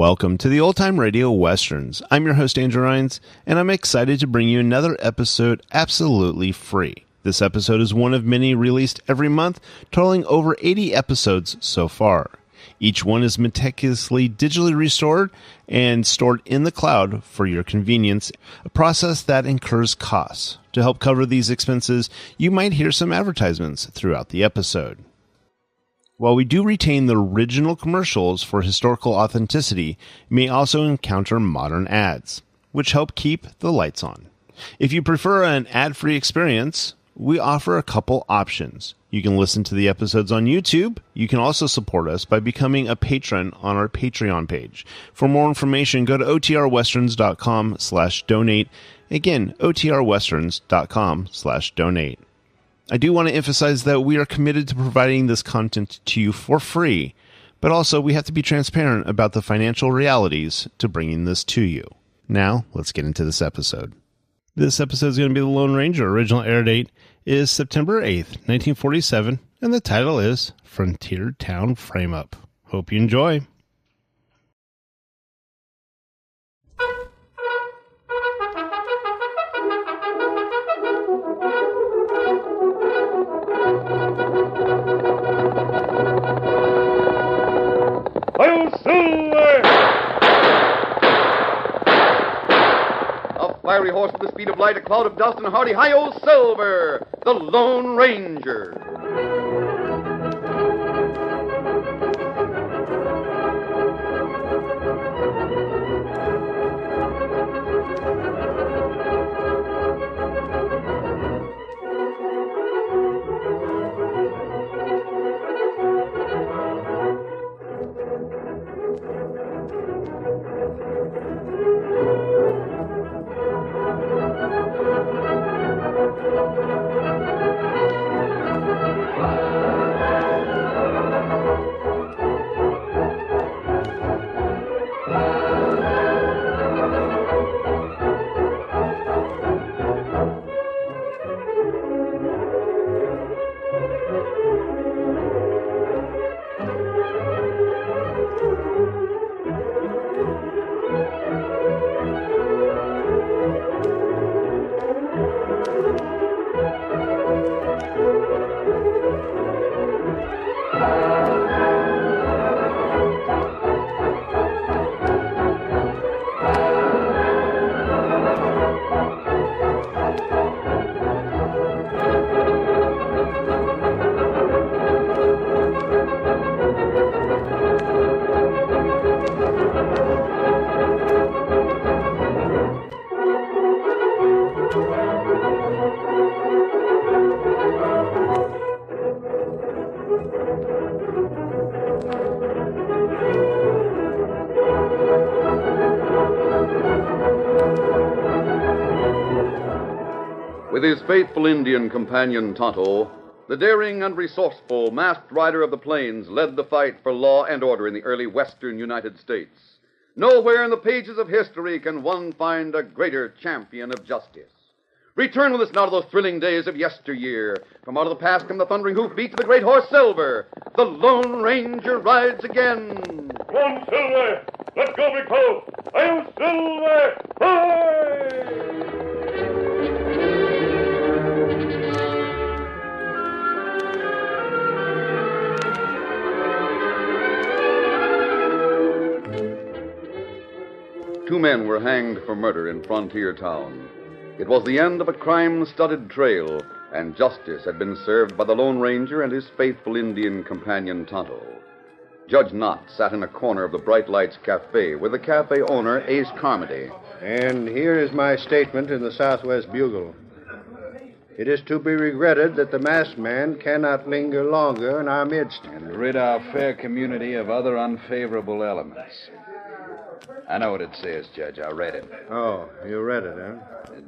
Welcome to the Old Time Radio Westerns. I'm your host, Andrew Rhines, and I'm excited to bring you another episode absolutely free. This episode is one of many released every month, totaling over 80 episodes so far. Each one is meticulously digitally restored and stored in the cloud for your convenience, a process that incurs costs. To help cover these expenses, you might hear some advertisements throughout the episode. While we do retain the original commercials for historical authenticity, you may also encounter modern ads, which help keep the lights on. If you prefer an ad-free experience, we offer a couple options. You can listen to the episodes on YouTube. You can also support us by becoming a patron on our Patreon page. For more information, go to otrwesterns.com/donate. Again, otrwesterns.com/donate. I do want to emphasize that we are committed to providing this content to you for free, but also we have to be transparent about the financial realities to bringing this to you. Now, let's get into this episode. This episode is going to be The Lone Ranger. Original air date is September 8th, 1947, and the title is Frontier Town Frameup. Hope you enjoy. Hi-yo, Silver! A fiery horse with the speed of light, a cloud of dust, and hearty hi-yo, Silver, the Lone Ranger. With his faithful Indian companion Tonto, the daring and resourceful masked rider of the plains led the fight for law and order in the early western United States. Nowhere in the pages of history can one find a greater champion of justice. Return with us now to those thrilling days of yesteryear. From out of the past come the thundering hoofbeats of the great horse Silver. The Lone Ranger rides again. Come on, Silver! Let's go, big fellow! Hi-yo, Silver! Hi! Two men were hanged for murder in Frontier Town. It was the end of a crime-studded trail, and justice had been served by the Lone Ranger and his faithful Indian companion Tonto. Judge Knott sat in a corner of the Bright Lights Cafe with the cafe owner, Ace Carmody. And here is my statement in the Southwest Bugle. It is to be regretted that the masked man cannot linger longer in our midst. And rid our fair community of other unfavorable elements. I know what it says, Judge. I read it. Oh, you read it, huh?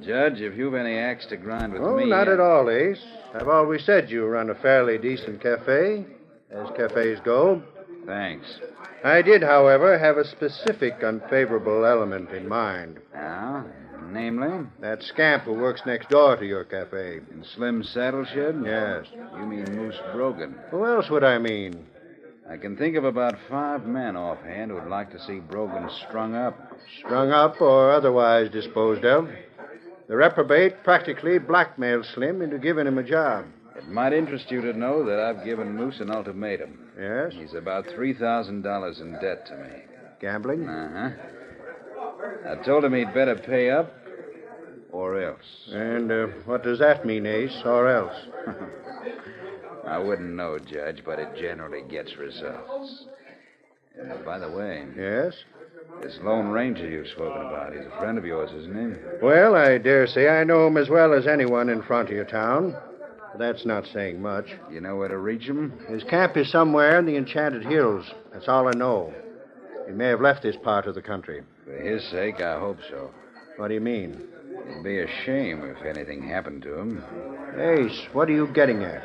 Judge, if you've any axe to grind with Oh, me... not at all, Ace. I've always said you run a fairly decent cafe, as cafes go. Thanks. I did, however, have a specific unfavorable element in mind. Now, namely? That scamp who works next door to your cafe. In Slim's saddle shed? Yes. You mean Moose Brogan. Who else would I mean? I can think of about 5 men offhand who'd like to see Brogan strung up. Strung up or otherwise disposed of. The reprobate practically blackmailed Slim into giving him a job. It might interest you to know that I've given Moose an ultimatum. Yes? He's about $3,000 in debt to me. Gambling? Uh-huh. I told him he'd better pay up or else. And what does that mean, Ace, or else? I wouldn't know, Judge, but it generally gets results. By the way... Yes? This Lone Ranger you've spoken about, he's a friend of yours, isn't he? Well, I dare say I know him as well as anyone in Frontier Town. But that's not saying much. You know where to reach him? His camp is somewhere in the Enchanted Hills. That's all I know. He may have left this part of the country. For his sake, I hope so. What do you mean? It'd be a shame if anything happened to him. Ace, what are you getting at?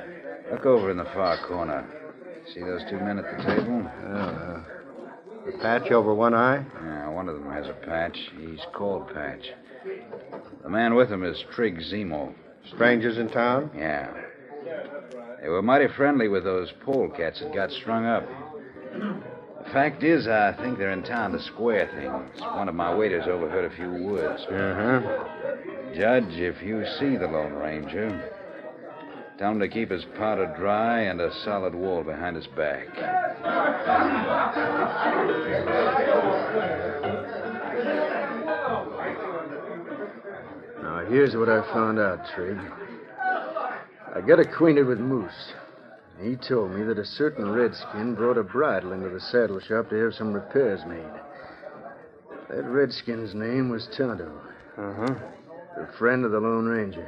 Look over in the far corner. See those 2 men at the table? The patch over one eye? Yeah, one of them has a patch. He's called Patch. The man with him is Trig Zemo. Strangers in town? Yeah. They were mighty friendly with those polecats that got strung up. The fact is, I think they're in town to square things. One of my waiters overheard a few words. Uh-huh. Judge, if you see the Lone Ranger, tell him to keep his powder dry and a solid wall behind his back. Now, here's what I found out, Trig. I got acquainted with Moose. He told me that a certain redskin brought a bridle into the saddle shop to have some repairs made. That redskin's name was Tonto. Uh-huh. The friend of the Lone Ranger.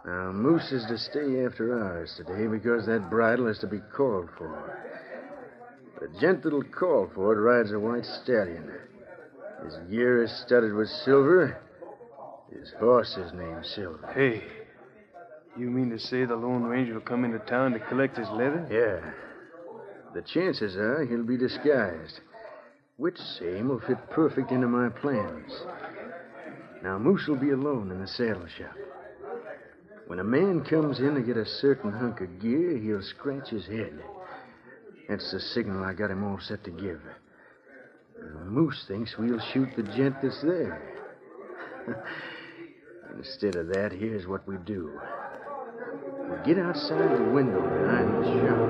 Now, Moose is to stay after hours today because that bridle is to be called for. The gent that'll call for it rides a white stallion. His gear is studded with silver. His horse is named Silver. Hey, you mean to say the Lone Ranger will come into town to collect his leather? Yeah. The chances are he'll be disguised, which same will fit perfect into my plans. Now, Moose will be alone in the saddle shop. When a man comes in to get a certain hunk of gear, he'll scratch his head. That's the signal I got him all set to give. Now, Moose thinks we'll shoot the gent that's there. Instead of that, here's what we do. We get outside the window behind the shop.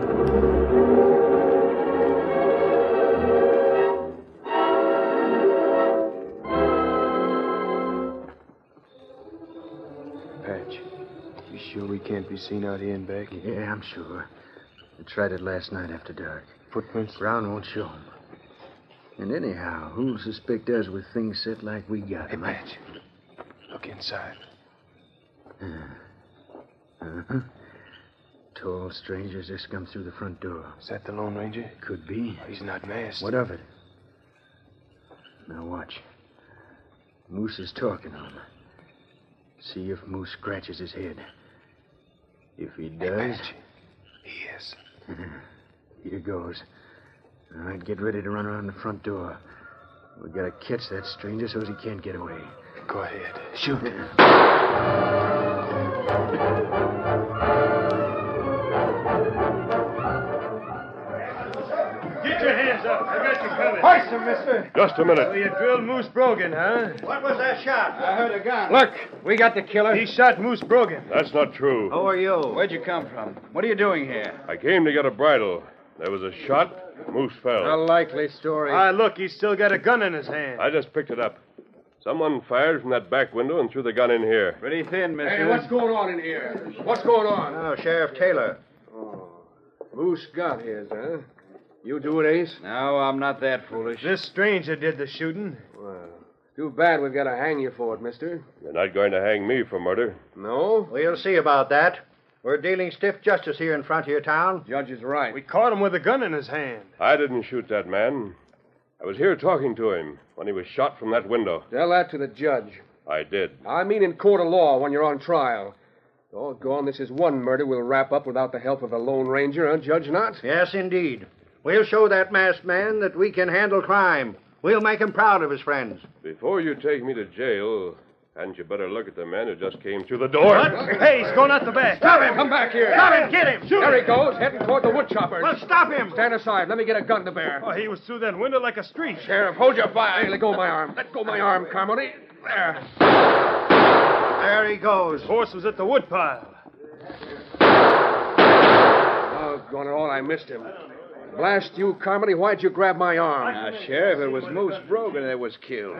Patch, you sure we can't be seen out here and back? Yeah, I'm sure. I tried it last night after dark. Footprints? Ground won't show 'em. And anyhow, who'll suspect us with things set like we got 'em? Hey, Patch, look inside. Uh-huh. Tall strangers just come through the front door. Is that the Lone Ranger? Could be. He's not masked. What of it? Now watch. Moose is talking to him. See if Moose scratches his head. If he does... Hey, Patch, he is. Here goes. All right, get ready to run around the front door. We gotta catch that stranger so he can't get away. Go ahead. Shoot. Get your hands up. I got you covered. Hoist him, mister. Just a minute. Oh, you drilled Moose Brogan, huh? What was that shot? I heard a gun. Look, we got the killer. He shot Moose Brogan. That's not true. Who are you? Where'd you come from? What are you doing here? I came to get a bridle. There was a shot. Moose fell. A likely story. Ah, look, he's still got a gun in his hand. I just picked it up. Someone fired from that back window and threw the gun in here. Pretty thin, mister. Hey, what's going on in here? What's going on? Oh, Sheriff Taylor. Moose got his, huh? You do it, Ace? No, I'm not that foolish. This stranger did the shooting. Well, too bad we've got to hang you for it, mister. You're not going to hang me for murder. No? We'll see about that. We're dealing stiff justice here in Frontier Town. Judge is right. We caught him with a gun in his hand. I didn't shoot that man. I was here talking to him when he was shot from that window. Tell that to the judge. I did. I mean in court of law when you're on trial. Doggone, this is one murder we'll wrap up without the help of the Lone Ranger, huh, Judge Knott? Yes, indeed. We'll show that masked man that we can handle crime. We'll make him proud of his friends. Before you take me to jail, Hadn't you better look at the man who just came through the door? Hey, he's going out the back. Stop him! Come back here. Stop him! Get him! Shoot There him! he goes, heading toward the wood choppers. Well, stop him! Stand aside. Let me get a gun to bear. Oh, he was through that window like a streak. Sheriff, hold your fire. Hey, let go of my arm. Let go of my arm, Carmody. There. There he goes. Horse was at the wood pile. Doggone it all, I missed him. Blast you, Carmody, why'd you grab my arm? Now, Sheriff, it was Moose Brogan that was killed.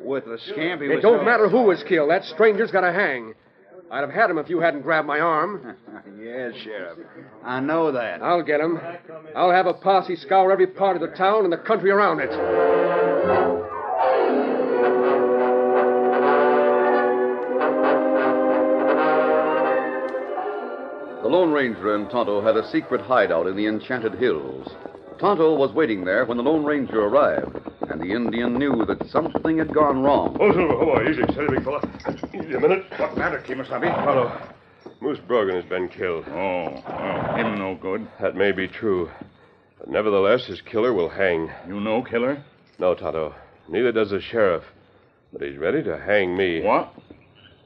Worthless scamp, he was... It don't matter who was killed. That stranger's got to hang. I'd have had him if you hadn't grabbed my arm. Yes, Sheriff. I know that. I'll get him. I'll have a posse scour every part of the town and the country around it. The Lone Ranger and Tonto had a secret hideout in the Enchanted Hills. Tonto was waiting there when the Lone Ranger arrived, and the Indian knew that something had gone wrong. Oh, Silver, oh, boy, easy, steady, big fella. Easy a minute. What matter, Kemosabe? Tonto, Moose Brogan has been killed. Oh, well, him no good. That may be true. But nevertheless, his killer will hang. You know killer? No, Tonto. Neither does the sheriff. But he's ready to hang me. What?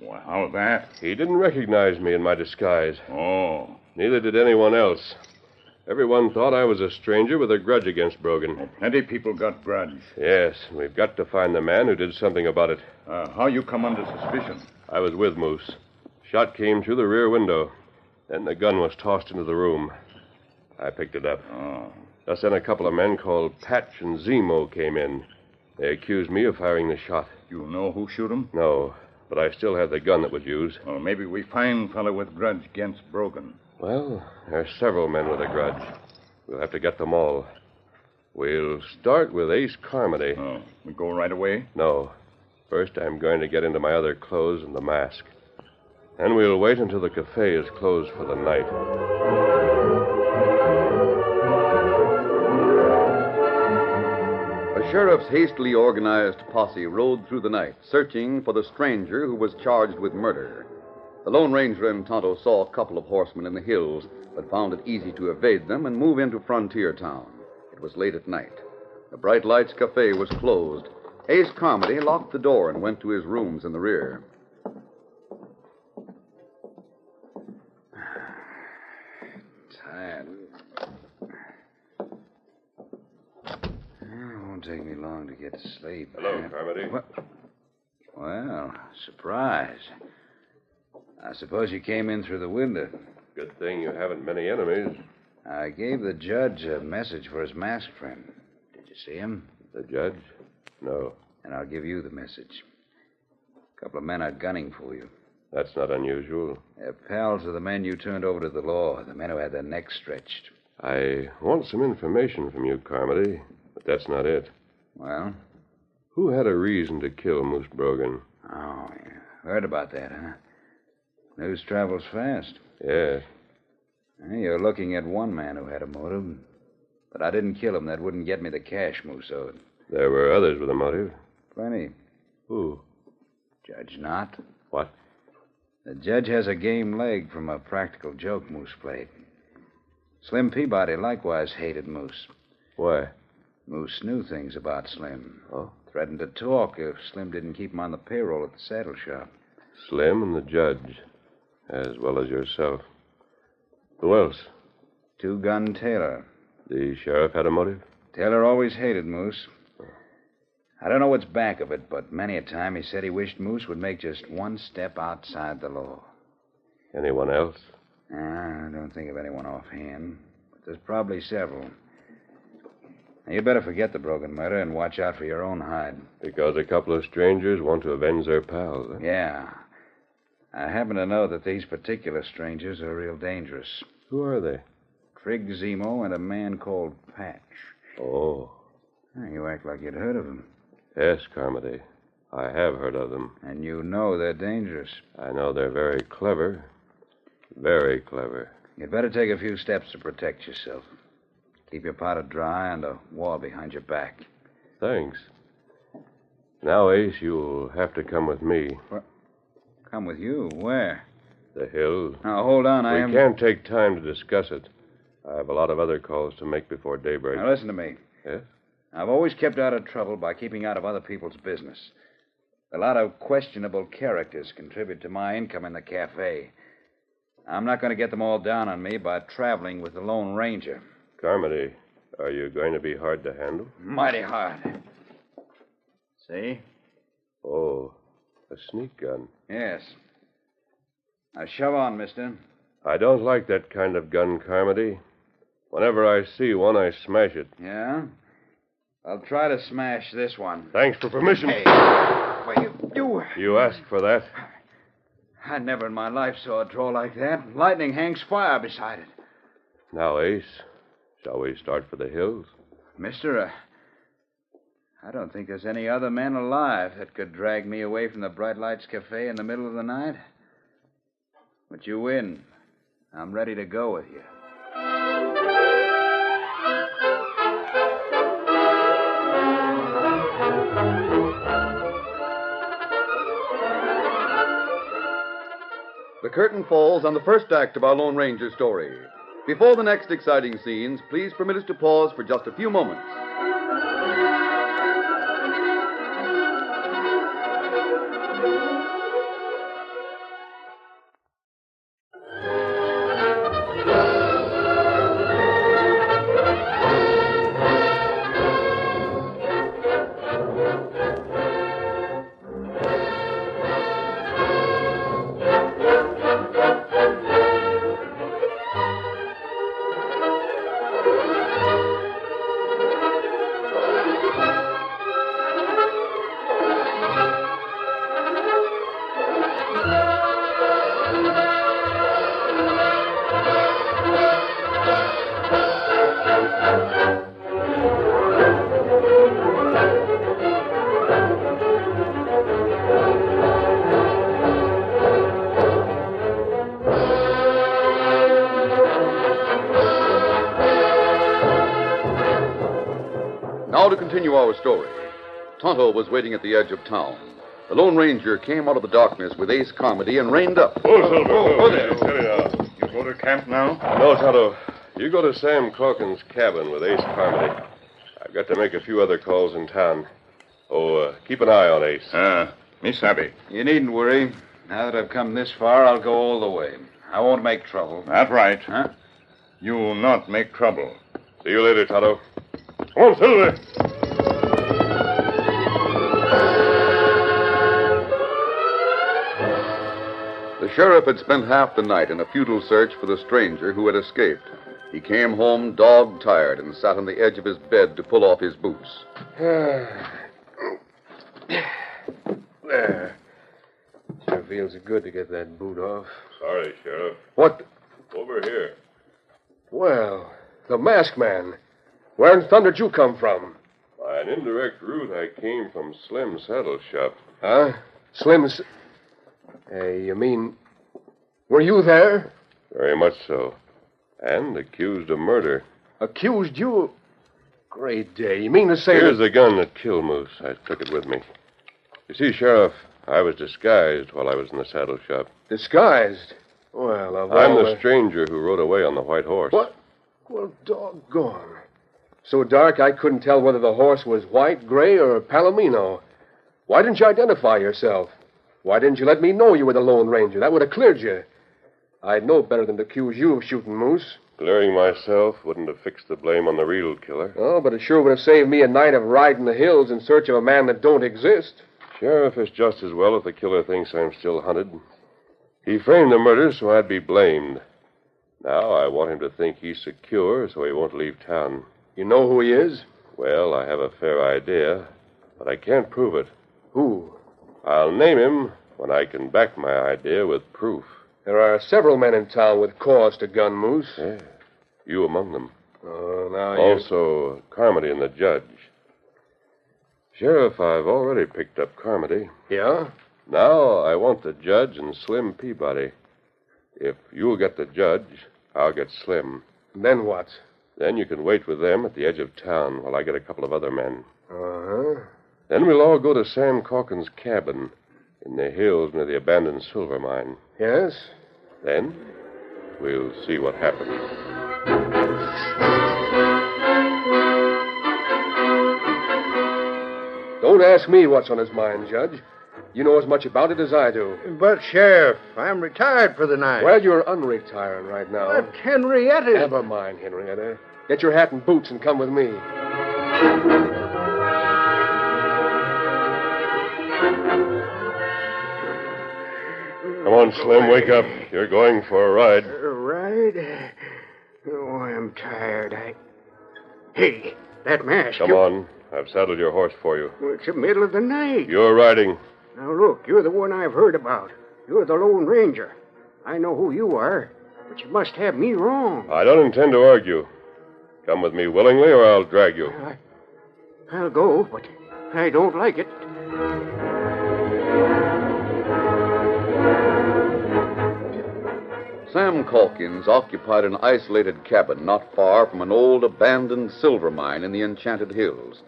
Well, how's that? He didn't recognize me in my disguise. Oh. Neither did anyone else. Everyone thought I was a stranger with a grudge against Brogan. Well, plenty people got grudge. Yes, we've got to find the man who did something about it. How you come under suspicion? I was with Moose. Shot came through the rear window. Then the gun was tossed into the room. I picked it up. Oh. Just then a couple of men called Patch and Zemo came in. They accused me of firing the shot. You know who shoot him? No, but I still have the gun that was used. Well, maybe we find fella with grudge against Brogan. Well, there are several men with a grudge. We'll have to get them all. We'll start with Ace Carmody. Oh, we go right away? No. First, I'm going to get into my other clothes and the mask. Then we'll wait until the cafe is closed for the night. A sheriff's hastily organized posse rode through the night, searching for the stranger who was charged with murder. The Lone Ranger and Tonto saw a couple of horsemen in the hills, but found it easy to evade them and move into Frontier Town. It was late at night. The Bright Lights Cafe was closed. Ace Carmody locked the door and went to his rooms in the rear. Tired. It won't take me long to get to sleep. Hello, Carmody. What? Well, surprise. I suppose you came in through the window. Good thing you haven't many enemies. I gave the judge a message for his masked friend. Did you see him? The judge? No. And I'll give you the message. A couple of men are gunning for you. That's not unusual. They're pals of the men you turned over to the law, the men who had their necks stretched. I want some information from you, Carmody, but that's not it. Well? Who had a reason to kill Moose Brogan? Oh, yeah. Heard about that, huh? News travels fast. Yes. You're looking at one man who had a motive. But I didn't kill him. That wouldn't get me the cash Moose owed. There were others with a motive. Plenty. Who? Judge Knott. What? The judge has a game leg from a practical joke Moose played. Slim Peabody likewise hated Moose. Why? Moose knew things about Slim. Oh. Threatened to talk if Slim didn't keep him on the payroll at the saddle shop. Slim and the judge, as well as yourself. Who else? Two-Gun Taylor. The sheriff had a motive? Taylor always hated Moose. I don't know what's back of it, but many a time he said he wished Moose would make just one step outside the law. Anyone else? I don't think of anyone offhand, but there's probably several. Now, you better forget the Brogan murder and watch out for your own hide. Because a couple of strangers want to avenge their pals. Huh? Yeah. I happen to know that these particular strangers are real dangerous. Who are they? Trig Zemo and a man called Patch. Oh. You act like you'd heard of them. Yes, Carmody. I have heard of them. And you know they're dangerous. I know they're very clever. Very clever. You'd better take a few steps to protect yourself. Keep your powder dry and a wall behind your back. Thanks. Now, Ace, you'll have to come with me. What? Come with you? Where? The hills. Now, hold on. We can't take time to discuss it. I have a lot of other calls to make before daybreak. Now, listen to me. Yes? I've always kept out of trouble by keeping out of other people's business. A lot of questionable characters contribute to my income in the cafe. I'm not going to get them all down on me by traveling with the Lone Ranger. Carmody, are you going to be hard to handle? Mighty hard. See? Oh, a sneak gun. Yes. Now shove on, mister. I don't like that kind of gun, Carmody. Whenever I see one, I smash it. Yeah? I'll try to smash this one. Thanks for permission. Hey. Well, You asked for that. I never in my life saw a draw like that. Lightning hangs fire beside it. Now, Ace, shall we start for the hills? Mister, I don't think there's any other man alive that could drag me away from the Bright Lights Cafe in the middle of the night. But you win. I'm ready to go with you. The curtain falls on the first act of our Lone Ranger story. Before the next exciting scenes, please permit us to pause for just a few moments. Now to continue our story. Tonto was waiting at the edge of town. The Lone Ranger came out of the darkness with Ace Carmody and reined up. Oh, Silver. Oh, there. Steady now. You go to camp now? No, Tonto. You go to Sam Corcoran's cabin with Ace Carmody. I've got to make a few other calls in town. Oh, keep an eye on Ace. Miss Abby. You needn't worry. Now that I've come this far, I'll go all the way. I won't make trouble. That's right. Huh? You'll not make trouble. See you later, Tonto. Come on, Silver. The sheriff had spent half the night in a futile search for the stranger who had escaped. He came home dog-tired and sat on the edge of his bed to pull off his boots. There. Sure feels good to get that boot off. Sorry, Sheriff. What? Over here. Well, the masked man. Where in thunder did you come from? By an indirect route, I came from Slim's saddle shop. Huh? Slim's... you mean... Were you there? Very much so. And accused of murder. Accused you? Great day. You mean to say Here's that... the gun that killed Moose. I took it with me. You see, Sheriff, I was disguised while I was in the saddle shop. Disguised? Well, of I'm all the stranger who rode away on the white horse. What? Well, doggone. So dark I couldn't tell whether the horse was white, gray, or palomino. Why didn't you identify yourself? Why didn't you let me know you were the Lone Ranger? That would have cleared you. I'd know better than to accuse you of shooting Moose. Clearing myself wouldn't have fixed the blame on the real killer. Oh, but it sure would have saved me a night of riding the hills in search of a man that don't exist. Sheriff, is just as well if the killer thinks I'm still hunted. He framed the murder so I'd be blamed. Now I want him to think he's secure so he won't leave town. You know who he is? Well, I have a fair idea, but I can't prove it. Who? I'll name him when I can back my idea with proof. There are several men in town with cause to gun Moose. Yeah, you among them. Oh, now you... Also, Carmody and the judge. Sheriff, I've already picked up Carmody. Yeah? Now I want the judge and Slim Peabody. If you'll get the judge, I'll get Slim. Then what? Then you can wait with them at the edge of town while I get a couple of other men. Uh-huh. Then we'll all go to Sam Corcoran's cabin in the hills near the abandoned silver mine. Yes? Then we'll see what happens. Don't ask me what's on his mind, Judge. You know as much about it as I do. But, Sheriff, I'm retired for the night. Well, you're unretiring right now. But Henrietta... Never mind, Henrietta. Get your hat and boots and come with me. Come on, Slim, wake up. You're going for a ride. Ride? Oh, I'm tired. Hey, that mask. Come on. I've saddled your horse for you. It's the middle of the night. You're riding. Now, look, you're the one I've heard about. You're the Lone Ranger. I know who you are, but you must have me wrong. I don't intend to argue. Come with me willingly, or I'll drag you. I'll go, but I don't like it. Sam Calkins occupied an isolated cabin not far from an old abandoned silver mine in the Enchanted Hills.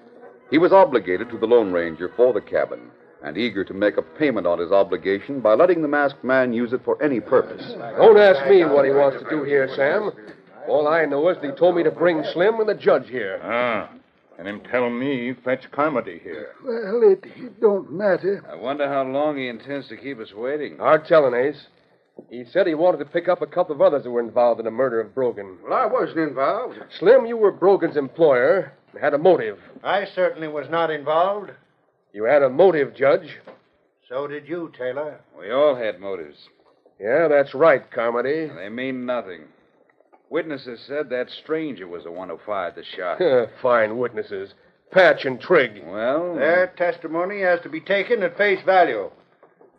He was obligated to the Lone Ranger for the cabin, and eager to make a payment on his obligation by letting the masked man use it for any purpose. Don't ask me what he wants to do here, Sam. All I know is that he told me to bring Slim and the judge here. And him tell me fetch Carmody here. Well, it don't matter. I wonder how long he intends to keep us waiting. Hard telling, Ace. He said he wanted to pick up a couple of others who were involved in the murder of Brogan. Well, I wasn't involved. Slim, you were Brogan's employer and had a motive. I certainly was not involved. You had a motive, Judge. So did you, Taylor. We all had motives. Yeah, that's right, Carmody. They mean nothing. Witnesses said that stranger was the one who fired the shot. Fine witnesses. Patch and Trigg. Well, Their testimony has to be taken at face value.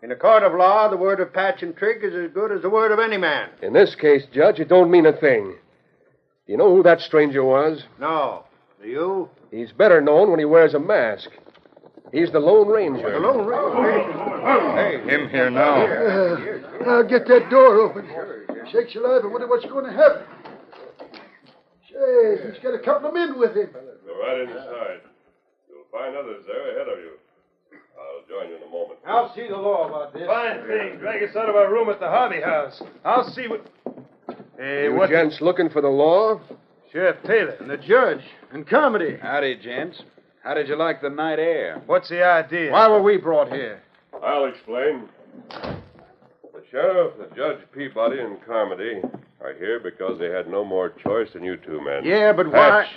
In a court of law, the word of Patch and Trigg is as good as the word of any man. In this case, Judge, it don't mean a thing. You know who that stranger was? No. Do you? He's better known when he wears a mask. He's the Lone Ranger. The Lone Ranger? Hey, him here now. I'll get that door open. Shakes alive, I wonder what's going to happen. Say, he's got a couple of men with him. Go right inside. You'll find others there ahead of you. I'll join you in a moment. I'll see the law about this. Fine thing. Drag us out of our room at the Harvey house. I'll see what... Hey, You gents looking for the law? Sheriff Taylor and the judge and Carmody. howdy, gents. How did you like the night air? What's the idea? Why were we brought here? I'll explain. The sheriff, the Judge Peabody, and Carmody are here because they had no more choice than you two men. Yeah, but Patch.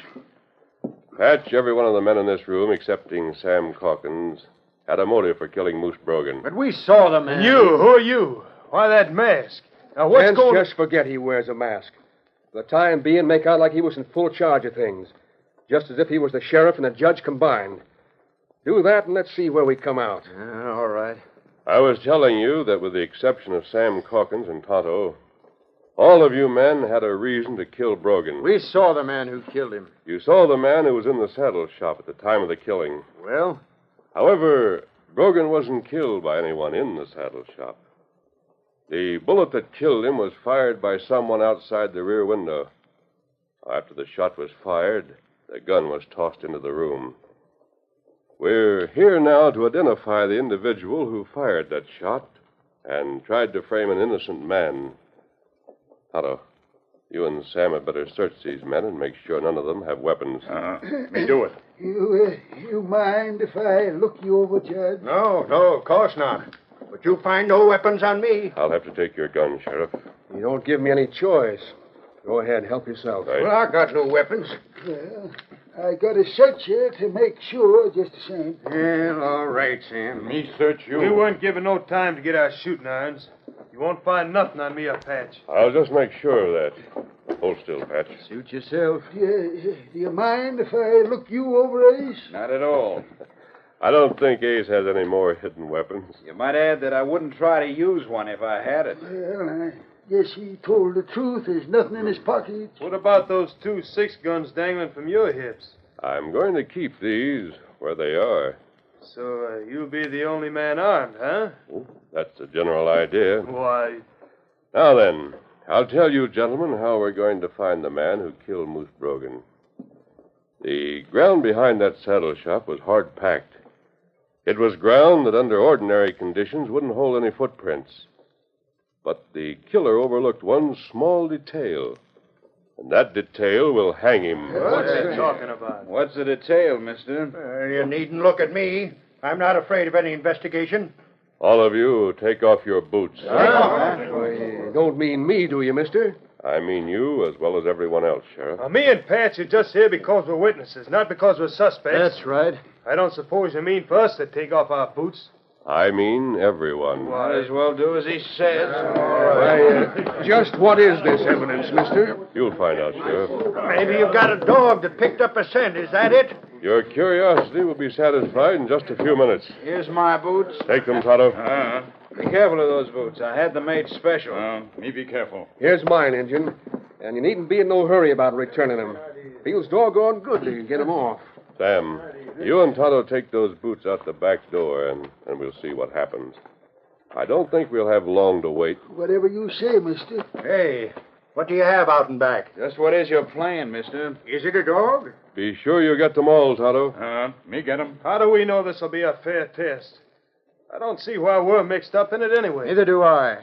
Patch, every one of the men in this room, excepting Sam Calkins, had a motive for killing Moose Brogan. But we saw the man. You, who are you? Why that mask? Now, what's Gents, going on? just forget he wears a mask. For the time being, make out like he was in full charge of things. Just as if he was the sheriff and the judge combined. Do that, and let's see where we come out. All right. I was telling you that with the exception of Sam Calkins and Tonto, all of you men had a reason to kill Brogan. We saw the man who killed him. You saw the man who was in the saddle shop at the time of the killing. Well? However, Brogan wasn't killed by anyone in the saddle shop. The bullet that killed him was fired by someone outside the rear window. After the shot was fired, the gun was tossed into the room. We're here now to identify the individual who fired that shot and tried to frame an innocent man. Tonto, you and Sam had better search these men and make sure none of them have weapons. Me do it. You mind if I look you over, Judge? No, of course not. But you find no weapons on me. I'll have to take your gun, Sheriff. You don't give me any choice. Go ahead, help yourself. Right. Well, I got no weapons. Well, I got to search you to make sure, just the same. Well, all right, Sam. Me search you. We weren't given no time to get our shooting irons. You won't find nothing on me up, Patch. I'll just make sure of that. Hold still, Patch. Suit yourself. Do you mind if I look you over, Ace? Not at all. I don't think Ace has any more hidden weapons. You might add that I wouldn't try to use one if I had it. Well, I guess he told the truth. There's nothing in his pockets. What about those 2 6-guns dangling from your hips? I'm going to keep these where they are. So you'll be the only man armed, huh? That's the general idea. Why, Now then, I'll tell you, gentlemen, how we're going to find the man who killed Moose Brogan. The ground behind that saddle shop was hard packed. It was ground that under ordinary conditions wouldn't hold any footprints. But the killer overlooked one small detail. And that detail will hang him. what's he talking about? What's the detail, mister? You needn't look at me. I'm not afraid of any investigation. All of you, take off your boots. You don't mean me, do you, mister? I mean you as well as everyone else, Sheriff. Me and Patch are just here because we're witnesses, not because we're suspects. That's right. I don't suppose you mean for us to take off our boots. I mean everyone. Might as well do as he says. Just what is this evidence, mister? You'll find out, Sheriff. Maybe you've got a dog that picked up a scent. Is that it? Your curiosity will be satisfied in just a few minutes. Here's my boots. Take them, Tonto. Be careful of those boots. I had them made special. Me be careful. Here's mine, Injun. And you needn't be in no hurry about returning them. Feels doggone good to get them off. Sam, you and Tonto take those boots out the back door, and we'll see what happens. I don't think we'll have long to wait. Whatever you say, mister. Hey, what do you have out and back? Just what is your plan, mister? Is it a dog? Be sure you get them all, Tonto. Me get 'em. How do we know this will be a fair test? I don't see why we're mixed up in it anyway. Neither do I.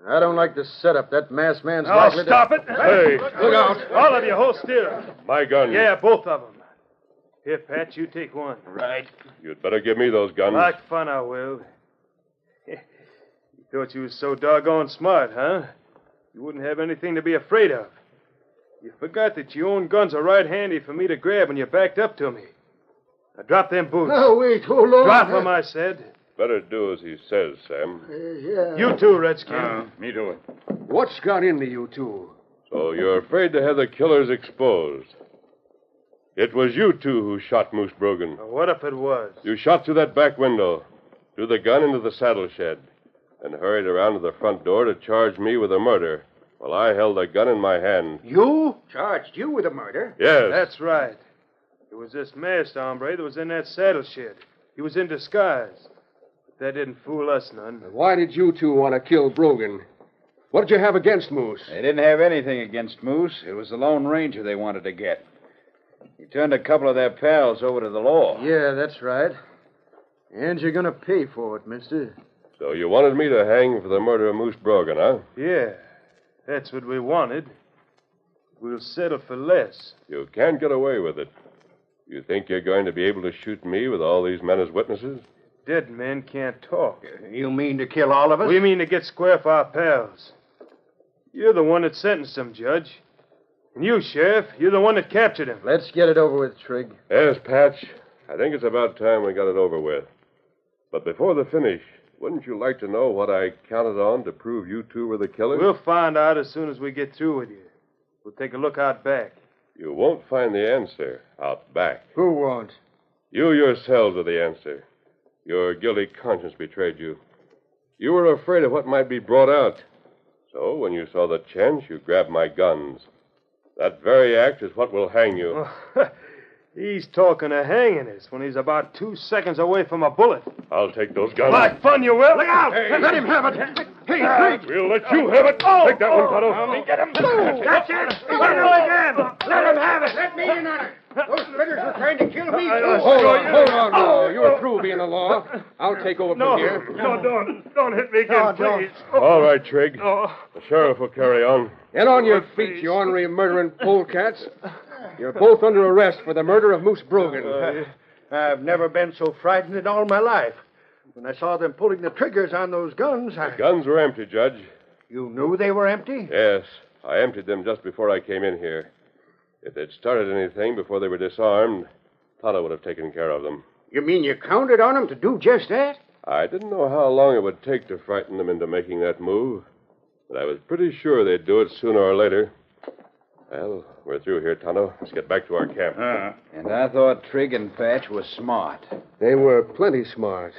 I don't like the setup. That masked man's Now, likely stop it. Hey, Look out. All of you, hold still. my gun. Yeah, both of them. Here, Pat, you take one. Right. You'd better give me those guns. Like fun, I will. You thought you was so doggone smart, huh? You wouldn't have anything to be afraid of. You forgot that your own guns are right handy for me to grab when you backed up to me. Now, drop them boots. No, wait, hold on. Drop them, I said. Better do as he says, Sam. Yeah. You too, Redskin. Me do it. What's got into you two? So you're afraid to have the killers exposed. It was you two who shot Moose Brogan. Now, what if it was? You shot through that back window, threw the gun into the saddle shed, and hurried around to the front door to charge me with a murder while I held the gun in my hand. You? Charged you with a murder? Yes. That's right. It was this masked hombre that was in that saddle shed. He was in disguise. But that didn't fool us none. Why did you two want to kill Brogan? What did you have against Moose? They didn't have anything against Moose. It was the Lone Ranger they wanted to get. He turned a couple of their pals over to the law. Yeah, that's right. And you're going to pay for it, mister. So you wanted me to hang for the murder of Moose Brogan, huh? Yeah, that's what we wanted. We'll settle for less. You can't get away with it. You think you're going to be able to shoot me with all these men as witnesses? Dead men can't talk. You mean to kill all of us? We mean to get square for our pals. You're the one that sentenced him, Judge. And you, Sheriff, you're the one that captured him. Let's get it over with, Trigg. Yes, Patch. I think it's about time we got it over with. But before the finish, wouldn't you like to know what I counted on to prove you two were the killers? We'll find out as soon as we get through with you. We'll take a look out back. You won't find the answer out back. Who won't? You yourselves are the answer. Your guilty conscience betrayed you. You were afraid of what might be brought out. So when you saw the chance, you grabbed my guns. That very act is what will hang you. He's talking of hanging us when he's about 2 seconds away from a bullet. I'll take those guns. Like fun, you will. Look out! Hey. Let him have it! Hey, We'll let you have it. Take that one, Tonto. Get him. That's it! Let him again! Let him have it! Let me in on it! Those critters were trying to kill me. Hold on. No, you're through being the law. I'll take over from here. No, don't hit me again, please. All right, Trigg. Oh. The sheriff will carry on. Get on your feet, you ornery murdering polecats. You're both under arrest for the murder of Moose Brogan. I've never been so frightened in all my life. When I saw them pulling the triggers on those guns, The guns were empty, Judge. You knew they were empty? Yes, I emptied them just before I came in here. If they'd started anything before they were disarmed, Tonto would have taken care of them. You mean you counted on them to do just that? I didn't know how long it would take to frighten them into making that move, but I was pretty sure they'd do it sooner or later. Well, we're through here, Tonto. Let's get back to our camp. And I thought Trigg and Patch was smart. They were plenty smart.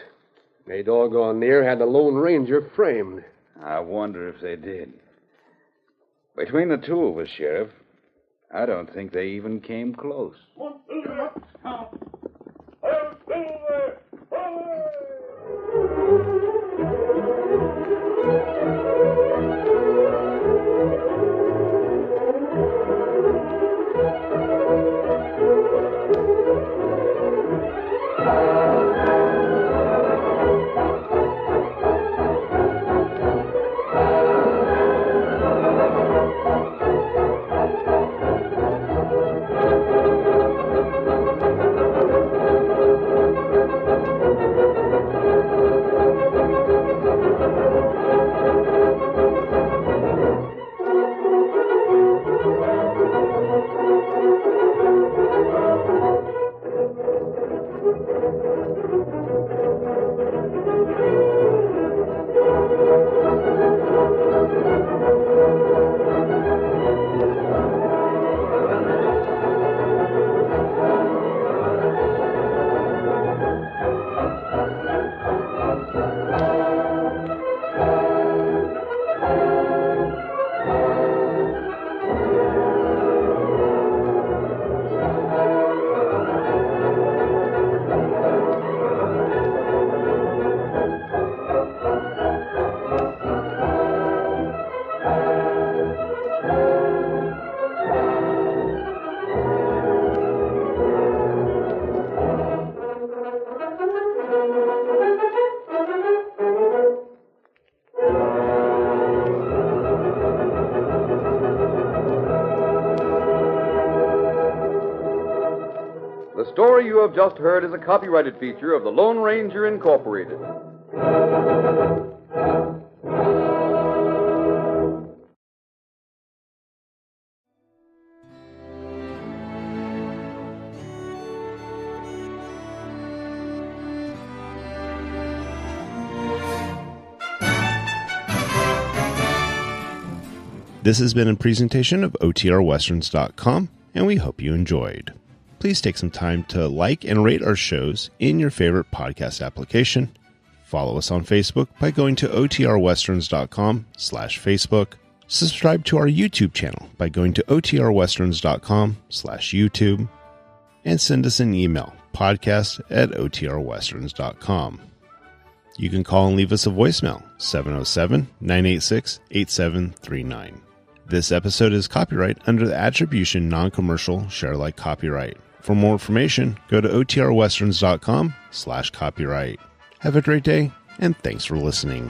They doggone near had the Lone Ranger framed. I wonder if they did. Between the two of us, Sheriff, I don't think they even came close. The story you have just heard is a copyrighted feature of the Lone Ranger Incorporated. This has been a presentation of OTRWesterns.com, and we hope you enjoyed. Please take some time to like and rate our shows in your favorite podcast application. Follow us on Facebook by going to OTRWesterns.com/Facebook. Subscribe to our YouTube channel by going to OTRWesterns.com/YouTube. And send us an email, podcast@OTRWesterns.com. You can call and leave us a voicemail, 707-986-8739. This episode is copyright under the Attribution Non-Commercial Share-alike copyright. For more information, go to OTRWesterns.com/copyright. Have a great day, and thanks for listening.